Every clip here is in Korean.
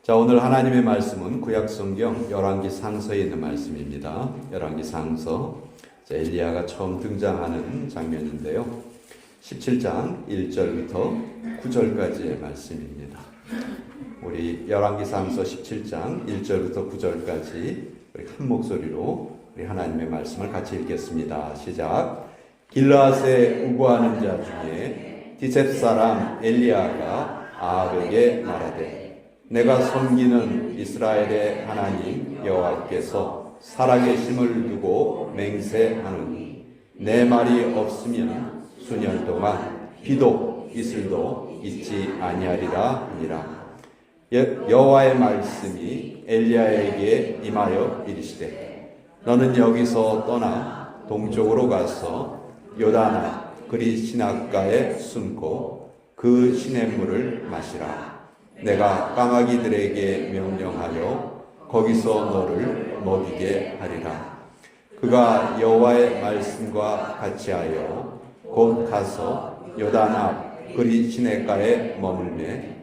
자, 오늘 하나님의 말씀은 구약성경 열왕기 상서에 있는 말씀입니다. 열왕기 상서, 엘리야가 처음 등장하는 장면인데요. 17장 1절부터 9절까지의 말씀입니다. 우리 열왕기 상서 17장 1절부터 9절까지 우리 한 목소리로 우리 하나님의 말씀을 같이 읽겠습니다. 시작. 길르앗에 우거하는 자 중에 디셉 사람 엘리야가 아합에게 말하되 내가 섬기는 이스라엘의 하나님 여호와께서 살아계심을 두고 맹세하노니 내 말이 없으면 수년 동안 비도 이슬도 있지 아니하리라 하니라. 여호와의 말씀이 엘리야에게 임하여 이르시되 너는 여기서 떠나 동쪽으로 가서 요단아 그리 시냇가에 숨고 그 시냇물을 마시라. 내가 까마귀들에게 명령하여 거기서 너를 먹이게 하리라. 그가 여호와의 말씀과 같이하여 곧 가서 요단 앞 그리 시냇가에 머물매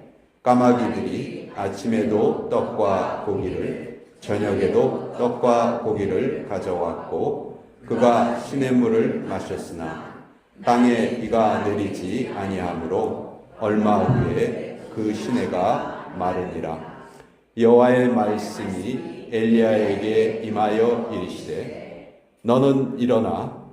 까마귀들이 아침에도 떡과 고기를 저녁에도 떡과 고기를 가져왔고 그가 시냇물을 마셨으나 땅에 비가 내리지 아니하므로 얼마 후에 그 시내가 마르니라. 여호와의 말씀이 엘리야에게 임하여 이르시되 너는 일어나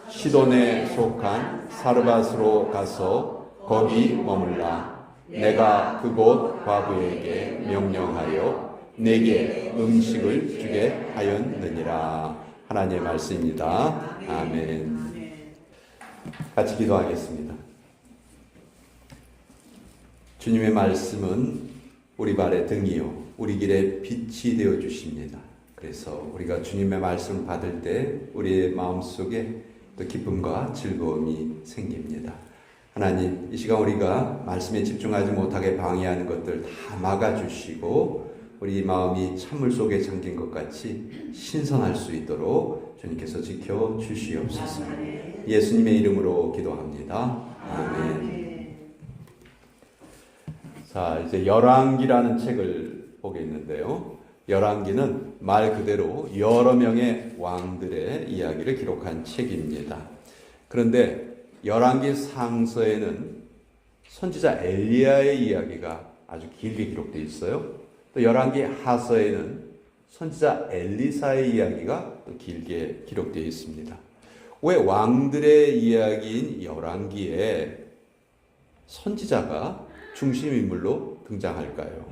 시돈에 속한 사르밧으로 가서 거기 머물라. 내가 그곳 과부에게 명령하여 내게 음식을 주게 하였느니라. 하나님의 말씀입니다. 아멘. 같이 기도하겠습니다. 주님의 말씀은 우리 발의 등이요 우리 길의 빛이 되어 주십니다. 그래서 우리가 주님의 말씀을 받을 때 우리의 마음속에 또 기쁨과 즐거움이 생깁니다. 하나님, 이 시간 우리가 말씀에 집중하지 못하게 방해하는 것들 다 막아주시고 우리 마음이 찬물 속에 잠긴 것 같이 신선할 수 있도록 주님께서 지켜주시옵소서. 예수님의 이름으로 기도합니다. 아멘. 자, 이제 열왕기라는 책을 보겠는데요. 열왕기는 말 그대로 여러 명의 왕들의 이야기를 기록한 책입니다. 그런데 열왕기 상서에는 선지자 엘리야의 이야기가 아주 길게 기록되어 있어요. 또 열왕기 하서에는 선지자 엘리사의 이야기가 또 길게 기록되어 있습니다. 왜 왕들의 이야기인 열왕기에 선지자가 중심 인물로 등장할까요?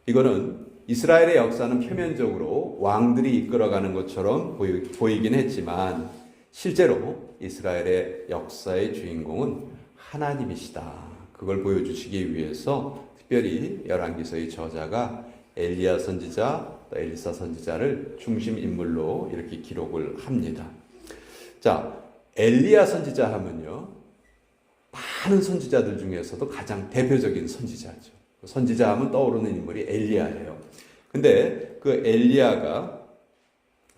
이거는 이스라엘의 역사는 표면적으로 왕들이 이끌어가는 것처럼 보이긴 했지만 실제로 이스라엘의 역사의 주인공은 하나님이시다. 그걸 보여주시기 위해서 특별히 열왕기서의 저자가 엘리야 선지자, 또 엘리사 선지자를 중심 인물로 이렇게 기록을 합니다. 자, 엘리야 선지자 하면요. 많은 선지자들 중에서도 가장 대표적인 선지자죠. 선지자 하면 떠오르는 인물이 엘리야예요. 근데 그 엘리야가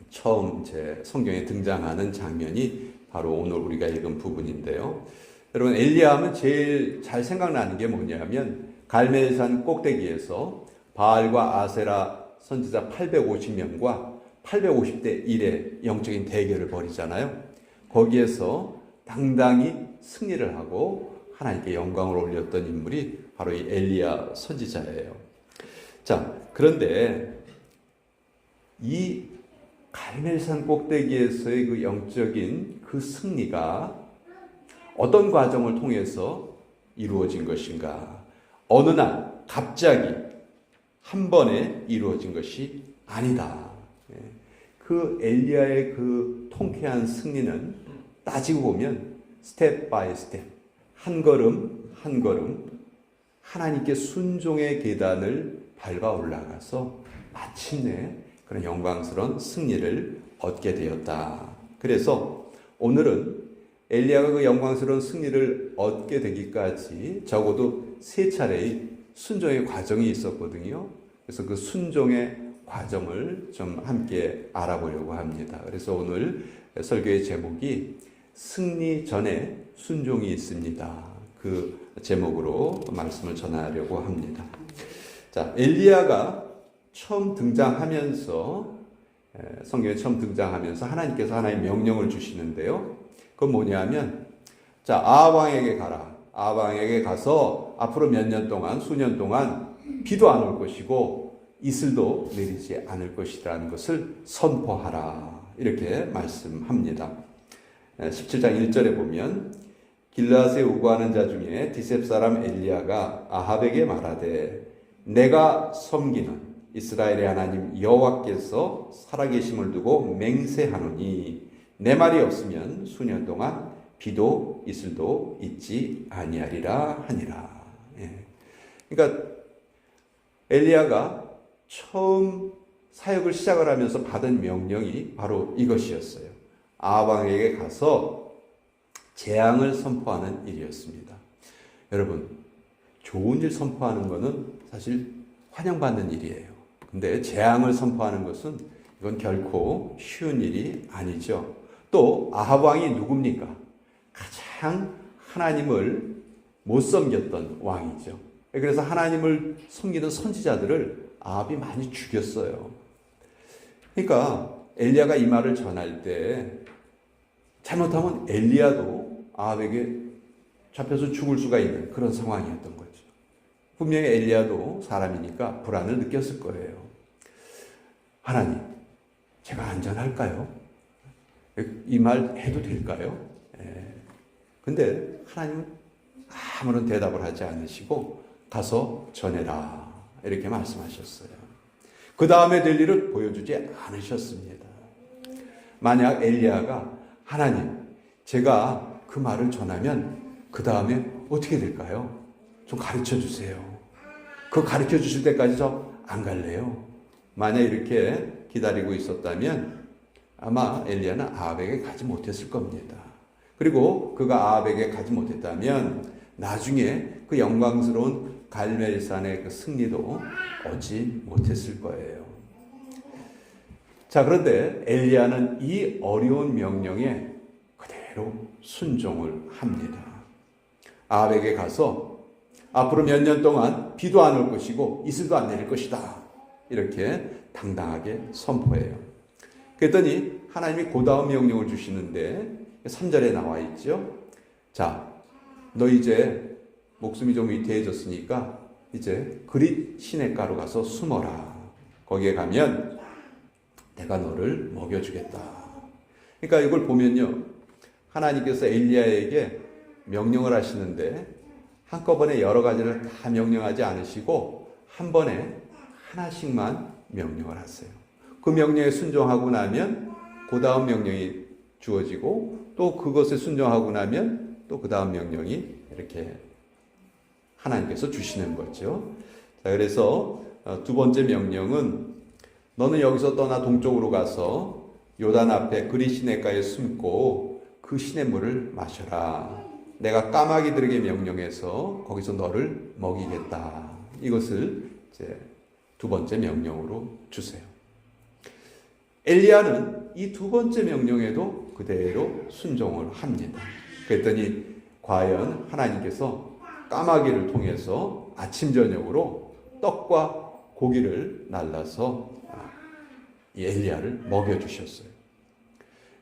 처음 제 성경에 등장하는 장면이 바로 오늘 우리가 읽은 부분인데요. 여러분, 엘리야 하면 제일 잘 생각나는 게 뭐냐면 갈멜산 꼭대기에서 바알과 아세라 선지자 850명과 850대 1의 영적인 대결을 벌이잖아요. 거기에서 당당히 승리를 하고 하나님께 영광을 올렸던 인물이 바로 이 엘리야 선지자예요. 자, 그런데 이 갈멜산 꼭대기에서의 그 영적인 그 승리가 어떤 과정을 통해서 이루어진 것인가? 어느 날 갑자기 한 번에 이루어진 것이 아니다. 그 엘리야의 그 통쾌한 승리는 따지고 보면 스텝 바이 스텝, 한 걸음 한 걸음 하나님께 순종의 계단을 밟아 올라가서 마침내 그런 영광스러운 승리를 얻게 되었다. 그래서 오늘은 엘리야가 그 영광스러운 승리를 얻게 되기까지 적어도 3차례의 순종의 과정이 있었거든요. 그래서 그 순종의 과정을 좀 함께 알아보려고 합니다. 그래서 오늘 설교의 제목이 승리 전에 순종이 있습니다. 그 그 제목으로 말씀을 전하려고 합니다. 자, 엘리야가 처음 등장하면서 성경에 처음 등장하면서 하나님께서 하나의 명령을 주시는데요. 그건 뭐냐면, 자, 아합 왕에게 가라. 아합 왕에게 가서 앞으로 몇 년 동안, 수년 동안 비도 안 올 것이고 이슬도 내리지 않을 것이라는 것을 선포하라. 이렇게 말씀합니다. 17장 1절에 보면 길르앗에 우거하는 자 중에 디셉 사람 엘리야가 아합에게 말하되 내가 섬기는 이스라엘의 하나님 여호와께서 살아계심을 두고 맹세하노니 내 말이 없으면 수년 동안 비도 이슬도 있지 아니하리라 하니라. 그러니까 엘리야가 처음 사역을 시작을 하면서 받은 명령이 바로 이것이었어요. 아합 왕에게 가서 재앙을 선포하는 일이었습니다. 여러분, 좋은 일 선포하는 것은 사실 환영받는 일이에요. 근데 재앙을 선포하는 것은 이건 결코 쉬운 일이 아니죠. 또 아합 왕이 누굽니까? 가장 하나님을 못 섬겼던 왕이죠. 그래서 하나님을 섬기는 선지자들을 아합이 많이 죽였어요. 그러니까 엘리야가 이 말을 전할 때 잘못하면 엘리야도 아합에게 잡혀서 죽을 수가 있는 그런 상황이었던 거죠. 분명히 엘리야도 사람이니까 불안을 느꼈을 거예요. 하나님, 제가 안전할까요? 이 말 해도 될까요? 근데 하나님은 아무런 대답을 하지 않으시고 가서 전해라 이렇게 말씀하셨어요. 그 다음에 될 일을 보여주지 않으셨습니다. 만약 엘리야가 하나님, 제가 그 말을 전하면 그 다음에 어떻게 될까요? 좀 가르쳐 주세요. 그 가르쳐 주실 때까지 저 안 갈래요. 만약 이렇게 기다리고 있었다면 아마 엘리야는 아합에게 가지 못했을 겁니다. 그리고 그가 아합에게 가지 못했다면 나중에 그 영광스러운 갈멜산의 그 승리도 얻지 못했을 거예요. 자, 그런데 엘리야는 이 어려운 명령에 그대로 순종을 합니다. 아합에게 가서 앞으로 몇 년 동안 비도 안 올 것이고 이슬도 안 내릴 것이다. 이렇게 당당하게 선포해요. 그랬더니 하나님이 그 다음 명령을 주시는데 3절에 나와 있죠. 자, 너 이제 목숨이 좀 위태해졌으니까 이제 그릿 시냇가로 가서 숨어라. 거기에 가면 내가 너를 먹여주겠다. 그러니까 이걸 보면요, 하나님께서 엘리야에게 명령을 하시는데 한꺼번에 여러 가지를 다 명령하지 않으시고 한 번에 하나씩만 명령을 하세요. 그 명령에 순종하고 나면 그 다음 명령이 주어지고 또 그것에 순종하고 나면 또 그 다음 명령이 이렇게 하나님께서 주시는 거죠. 자, 그래서 두 번째 명령은 너는 여기서 떠나 동쪽으로 가서 요단 앞에 그릿 시냇가에 숨고 그 시냇물을 마셔라. 내가 까마귀들에게 명령해서 거기서 너를 먹이겠다. 이것을 이제 두 번째 명령으로 주세요. 엘리야는 이 두 번째 명령에도 그대로 순종을 합니다. 그랬더니 과연 하나님께서 까마귀를 통해서 아침 저녁으로 떡과 고기를 날라서 이 엘리야를 먹여주셨어요.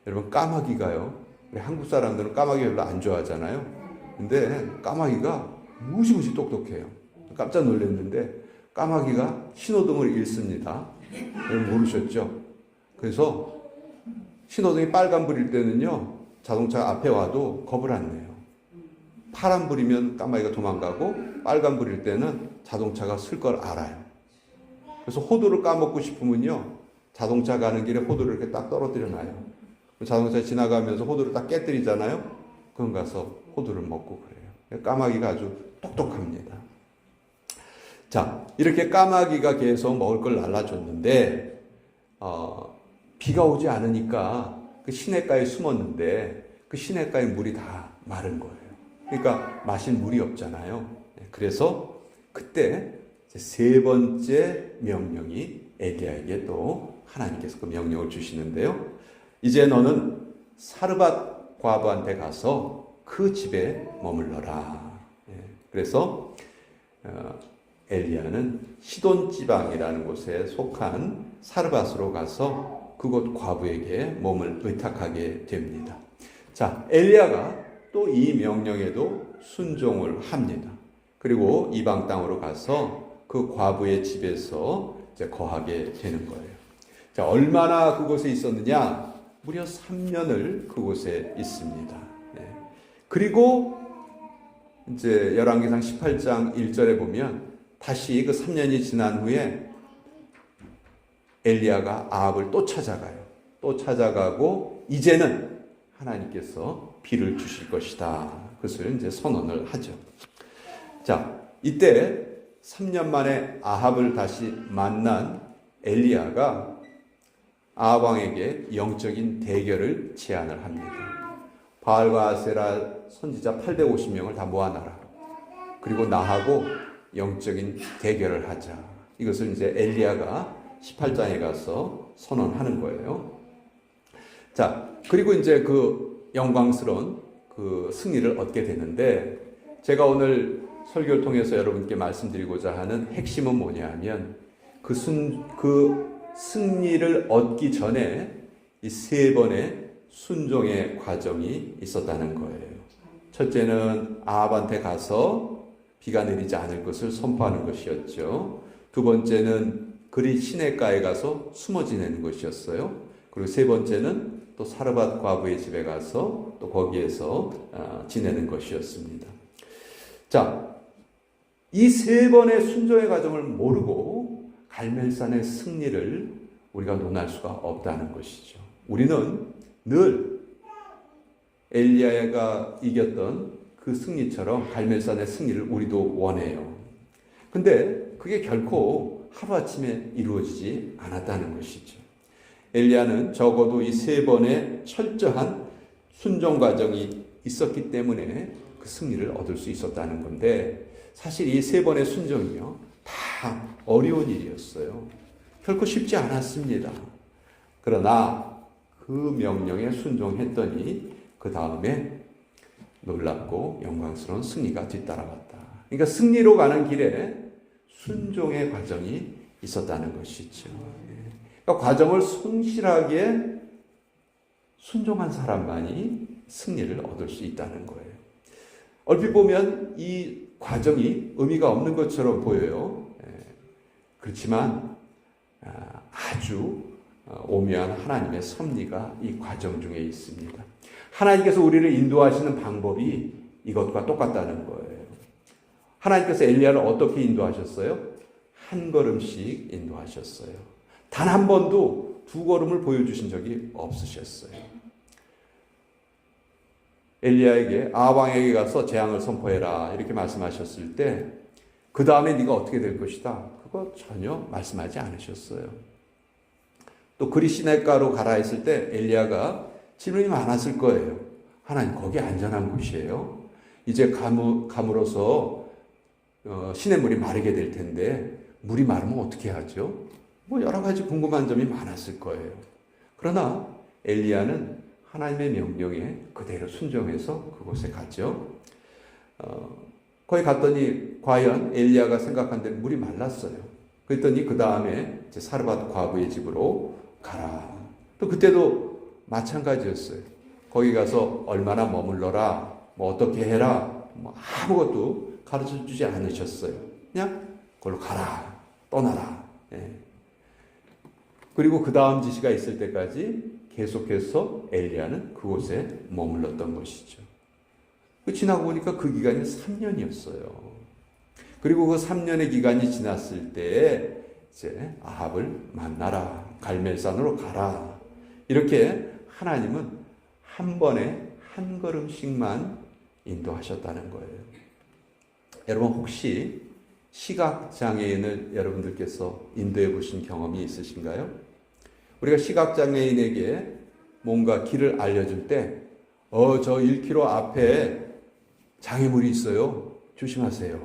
여러분, 까마귀가요, 우리 한국 사람들은 까마귀 별로 안 좋아하잖아요. 근데 까마귀가 무지무지 똑똑해요. 깜짝 놀랐는데 까마귀가 신호등을 읽습니다. 여러분 모르셨죠? 그래서 신호등이 빨간불일 때는요, 자동차 앞에 와도 겁을 안 내요. 파란불이면 까마귀가 도망가고 빨간불일 때는 자동차가 쓸 걸 알아요. 그래서 호두를 까먹고 싶으면요, 자동차 가는 길에 호두를 이렇게 딱 떨어뜨려 놔요. 자동차 지나가면서 호두를 딱 깨뜨리잖아요. 그럼 가서 호두를 먹고 그래요. 까마귀가 아주 똑똑합니다. 자, 이렇게 까마귀가 계속 먹을 걸 날라줬는데 비가 오지 않으니까 그 시냇가에 숨었는데 그 시냇가의 물이 다 마른 거예요. 그러니까 마실 물이 없잖아요. 그래서 그때 세 번째 명령이 엘리야에게 또 하나님께서 그 명령을 주시는데요. 이제 너는 사르밧 과부한테 가서 그 집에 머물러라. 그래서 엘리야는 시돈 지방이라는 곳에 속한 사르밧으로 가서 그곳 과부에게 몸을 의탁하게 됩니다. 자, 엘리야가 또 이 명령에도 순종을 합니다. 그리고 이방 땅으로 가서 그 과부의 집에서 이제 거하게 되는 거예요. 자, 얼마나 그곳에 있었느냐? 무려 3년을 그곳에 있습니다. 네. 그리고 이제 열왕기상 18장 1절에 보면 다시 그 3년이 지난 후에 엘리야가 아합을 또 찾아가요. 또 찾아가고 이제는 하나님께서 비를 주실 것이다. 그것을 이제 선언을 하죠. 자, 이때 3년 만에 아합을 다시 만난 엘리야가 아합 왕에게 영적인 대결을 제안을 합니다. 바알과 아세라 선지자 850명을 다 모아놔라. 그리고 나하고 영적인 대결을 하자. 이것을 이제 엘리야가 18장에 가서 선언하는 거예요. 자, 그리고 이제 그 영광스러운 그 승리를 얻게 되는데, 제가 오늘 설교를 통해서 여러분께 말씀드리고자 하는 핵심은 뭐냐 하면 그 승리를 얻기 전에 이 3번의 순종의 과정이 있었다는 거예요. 첫째는 아합한테 가서 비가 내리지 않을 것을 선포하는 것이었죠. 두 번째는 그리 시냇가에 가서 숨어 지내는 것이었어요. 그리고 세 번째는 또 사르밧 과부의 집에 가서 또 거기에서 지내는 것이었습니다. 자, 이 3번의 순종의 과정을 모르고 갈멜산의 승리를 우리가 논할 수가 없다는 것이죠. 우리는 늘 엘리야가 이겼던 그 승리처럼 갈멜산의 승리를 우리도 원해요. 근데 그게 결코 하루아침에 이루어지지 않았다는 것이죠. 엘리야는 적어도 이 3번의 철저한 순종 과정이 있었기 때문에 그 승리를 얻을 수 있었다는 건데, 사실 이 3번의 순종이요, 다 어려운 일이었어요. 결코 쉽지 않았습니다. 그러나 그 명령에 순종했더니 그 다음에 놀랍고 영광스러운 승리가 뒤따라왔다. 그러니까 승리로 가는 길에 순종의 과정이 있었다는 것이죠. 그러니까 과정을 성실하게 순종한 사람만이 승리를 얻을 수 있다는 거예요. 얼핏 보면 이 과정이 의미가 없는 것처럼 보여요. 그렇지만 아주 오묘한 하나님의 섭리가 이 과정 중에 있습니다. 하나님께서 우리를 인도하시는 방법이 이것과 똑같다는 거예요. 하나님께서 엘리야를 어떻게 인도하셨어요? 한 걸음씩 인도하셨어요. 단 한 번도 2걸음을 보여주신 적이 없으셨어요. 엘리야에게 아합 왕에게 가서 재앙을 선포해라 이렇게 말씀하셨을 때 그 다음에 네가 어떻게 될 것이다, 그거 전혀 말씀하지 않으셨어요. 또 그리 시냇가로 가라 했을 때 엘리야가 질문이 많았을 거예요. 하나님, 거기 안전한 곳이에요. 이제 감으로써 시냇물이 마르게 될 텐데 물이 마르면 어떻게 하죠? 뭐 여러 가지 궁금한 점이 많았을 거예요. 그러나 엘리야는 하나님의 명령에 그대로 순종해서 그곳에 갔죠. 거기 갔더니 과연 엘리야가 생각한 대로 물이 말랐어요. 그랬더니 그 다음에 이제 사르밧 과부의 집으로 가라. 또 그때도 마찬가지였어요. 거기 가서 얼마나 머물러라, 뭐 어떻게 해라, 뭐 아무것도 가르쳐 주지 않으셨어요. 그냥 그걸로 가라, 떠나라. 예. 그리고 그 다음 지시가 있을 때까지 계속해서 엘리야는 그곳에 머물렀던 것이죠. 지나고 보니까 그 기간이 3년이었어요. 그리고 그 3년의 기간이 지났을 때 이제 아합을 만나라, 갈멜산으로 가라. 이렇게 하나님은 한 번에 한 걸음씩만 인도하셨다는 거예요. 여러분, 혹시 시각장애인을 여러분들께서 인도해 보신 경험이 있으신가요? 우리가 시각장애인에게 뭔가 길을 알려줄 때, 저 1km 앞에 장애물이 있어요. 조심하세요.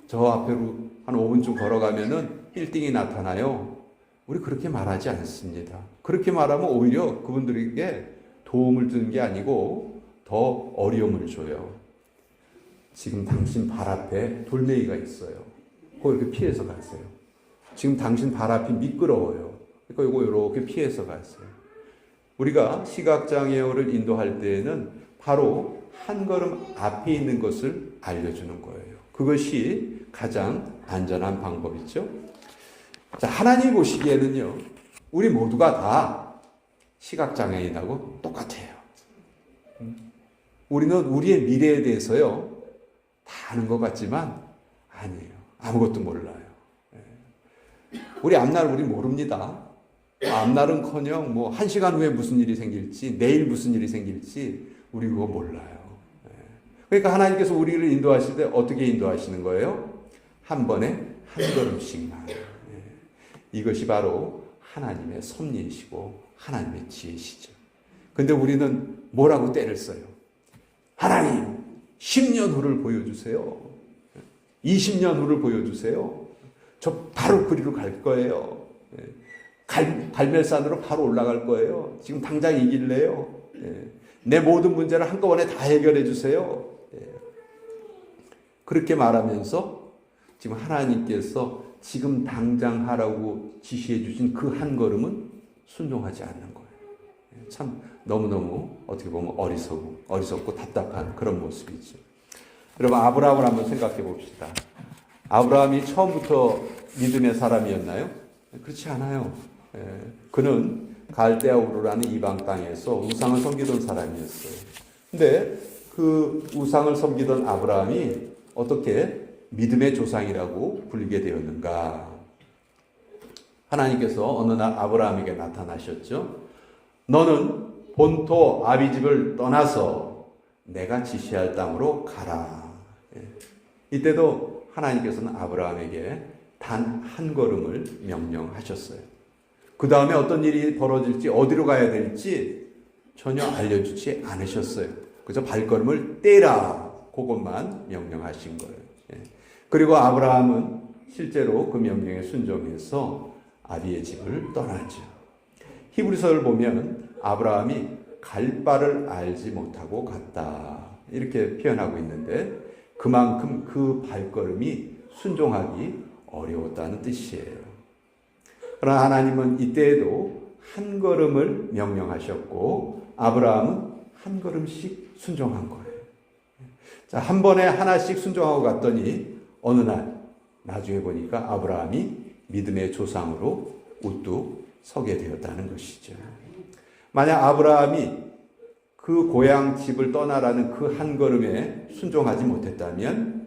저 앞으로 한 5분쯤 걸어가면은 빌딩이 나타나요. 우리 그렇게 말하지 않습니다. 그렇게 말하면 오히려 그분들에게 도움을 주는 게 아니고 더 어려움을 줘요. 지금 당신 발 앞에 돌멩이가 있어요. 그거 이렇게 피해서 가세요. 지금 당신 발 앞이 미끄러워요. 그러니까 이거 이렇게 피해서 가세요. 우리가 시각장애어를 인도할 때에는 바로 한 걸음 앞에 있는 것을 알려주는 거예요. 그것이 가장 안전한 방법이죠. 자, 하나님 보시기에는요, 우리 모두가 다 시각장애인하고 똑같아요. 우리는 우리의 미래에 대해서요, 다 아는 것 같지만 아니에요. 아무것도 몰라요. 우리 앞날 우리 모릅니다. 앞날은커녕 뭐 1시간 후에 무슨 일이 생길지, 내일 무슨 일이 생길지 우리 그거 몰라요. 그러니까 하나님께서 우리를 인도하실 때 어떻게 인도하시는 거예요? 한 번에 한 걸음씩만. 이것이 바로 하나님의 섭리이시고 하나님의 지혜시죠. 근데 우리는 뭐라고 때를 써요? 하나님, 10년 후를 보여주세요. 20년 후를 보여주세요. 저 바로 그리로 갈 거예요. 갈멜산으로 바로 올라갈 거예요. 지금 당장 이길래요. 내 모든 문제를 한꺼번에 다 해결해 주세요. 그렇게 말하면서 지금 하나님께서 지금 당장 하라고 지시해 주신 그 한 걸음은 순종하지 않는 거예요. 참 너무너무 어떻게 보면 어리석고 답답한 그런 모습이죠. 여러분, 아브라함을 한번 생각해 봅시다. 아브라함이 처음부터 믿음의 사람이었나요? 그렇지 않아요. 그는 갈대아 우르라는 이방 땅에서 우상을 섬기던 사람이었어요. 근데 그 우상을 섬기던 아브라함이 어떻게 믿음의 조상이라고 불리게 되었는가? 하나님께서 어느 날 아브라함에게 나타나셨죠. 너는 본토 아비집을 떠나서 내가 지시할 땅으로 가라. 이때도 하나님께서는 아브라함에게 단 한 걸음을 명령하셨어요. 그 다음에 어떤 일이 벌어질지, 어디로 가야 될지 전혀 알려주지 않으셨어요. 그저 발걸음을 떼라. 그것만 명령하신 거예요. 그리고 아브라함은 실제로 그 명령에 순종해서 아비의 집을 떠났죠. 히브리서를 보면 아브라함이 갈 바를 알지 못하고 갔다. 이렇게 표현하고 있는데 그만큼 그 발걸음이 순종하기 어려웠다는 뜻이에요. 그러나 하나님은 이때에도 한 걸음을 명령하셨고 아브라함은 한 걸음씩 순종한 거예요. 자, 한 번에 하나씩 순종하고 갔더니 어느 날 나중에 보니까 아브라함이 믿음의 조상으로 우뚝 서게 되었다는 것이죠. 만약 아브라함이 그 고향 집을 떠나라는 그 한 걸음에 순종하지 못했다면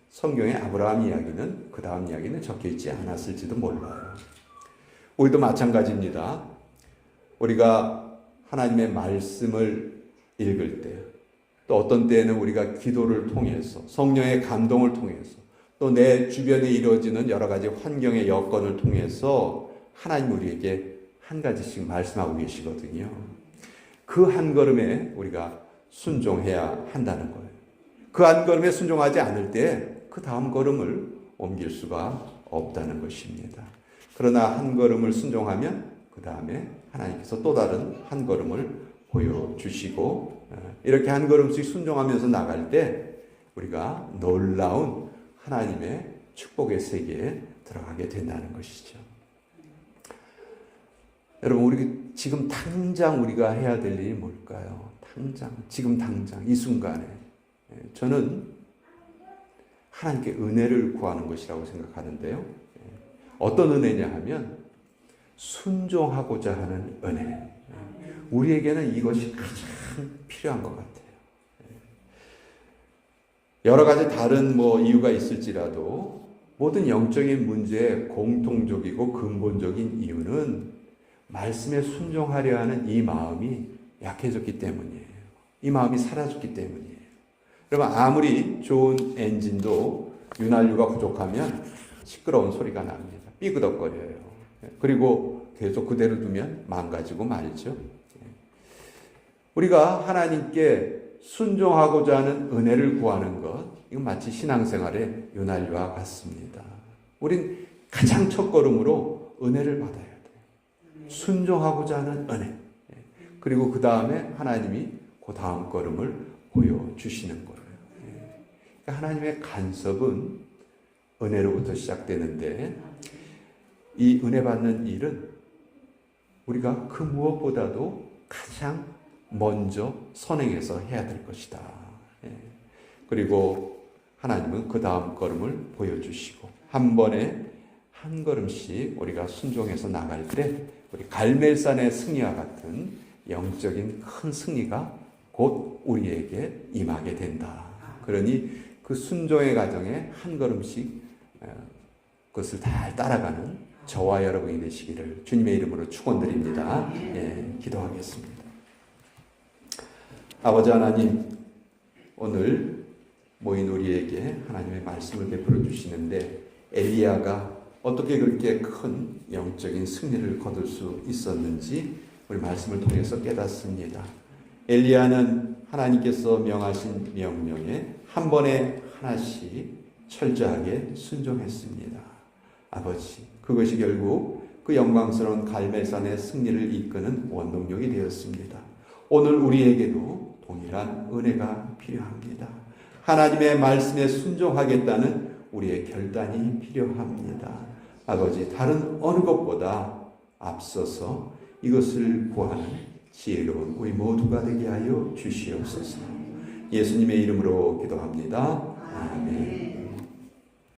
성경의 아브라함 이야기는, 그 다음 이야기는 적혀 있지 않았을지도 몰라요. 우리도 마찬가지입니다. 우리가 하나님의 말씀을 읽을 때, 또 어떤 때에는 우리가 기도를 통해서, 성령의 감동을 통해서, 또 내 주변에 이루어지는 여러 가지 환경의 여건을 통해서 하나님 우리에게 한 가지씩 말씀하고 계시거든요. 그 한 걸음에 우리가 순종해야 한다는 거예요. 그 한 걸음에 순종하지 않을 때 그 다음 걸음을 옮길 수가 없다는 것입니다. 그러나 한 걸음을 순종하면 그 다음에 하나님께서 또 다른 한 걸음을 보여주시고 이렇게 한 걸음씩 순종하면서 나갈 때 우리가 놀라운 하나님의 축복의 세계에 들어가게 된다는 것이죠. 여러분, 우리 지금 당장 우리가 해야 될 일이 뭘까요? 지금 당장, 이 순간에. 저는 하나님께 은혜를 구하는 것이라고 생각하는데요. 어떤 은혜냐 하면 순종하고자 하는 은혜. 우리에게는 이것이 가장 필요한 것 같아요. 여러 가지 다른 이유가 있을지라도 모든 영적인 문제의 공통적이고 근본적인 이유는 말씀에 순종하려 하는 이 마음이 약해졌기 때문이에요. 이 마음이 사라졌기 때문이에요. 여러분, 아무리 좋은 엔진도 윤활유가 부족하면 시끄러운 소리가 납니다. 삐그덕거려요. 그리고 계속 그대로 두면 망가지고 말죠. 우리가 하나님께 순종하고자 하는 은혜를 구하는 것, 이건 마치 신앙생활의 윤활유와 같습니다. 우린 가장 첫 걸음으로 은혜를 받아야 돼요. 순종하고자 하는 은혜. 그리고 그 다음에 하나님이 그 다음 걸음을 보여주시는 거예요. 그러니까 하나님의 간섭은 은혜로부터 시작되는데 이 은혜 받는 일은 우리가 그 무엇보다도 가장 먼저 선행해서 해야 될 것이다. 그리고 하나님은 그 다음 걸음을 보여주시고 한 번에 한 걸음씩 우리가 순종해서 나갈 때 우리 갈멜산의 승리와 같은 영적인 큰 승리가 곧 우리에게 임하게 된다. 그러니 그 순종의 과정에 한 걸음씩 그것을 잘 따라가는 저와 여러분이 되시기를 주님의 이름으로 축원드립니다. 기도하겠습니다. 아버지 하나님, 오늘 모인 우리에게 하나님의 말씀을 베풀어 주시는데 엘리야가 어떻게 그렇게 큰 영적인 승리를 거둘 수 있었는지 우리 말씀을 통해서 깨닫습니다. 엘리야는 하나님께서 명하신 명령에 한 번에 하나씩 철저하게 순종했습니다. 아버지, 그것이 결국 그 영광스러운 갈멜산의 승리를 이끄는 원동력이 되었습니다. 오늘 우리에게도 동일한 은혜가 필요합니다. 하나님의 말씀에 순종하겠다는 우리의 결단이 필요합니다. 아버지, 다른 어느 것보다 앞서서 이것을 구하는 지혜로운 우리 모두가 되게 하여 주시옵소서. 예수님의 이름으로 기도합니다. 아멘.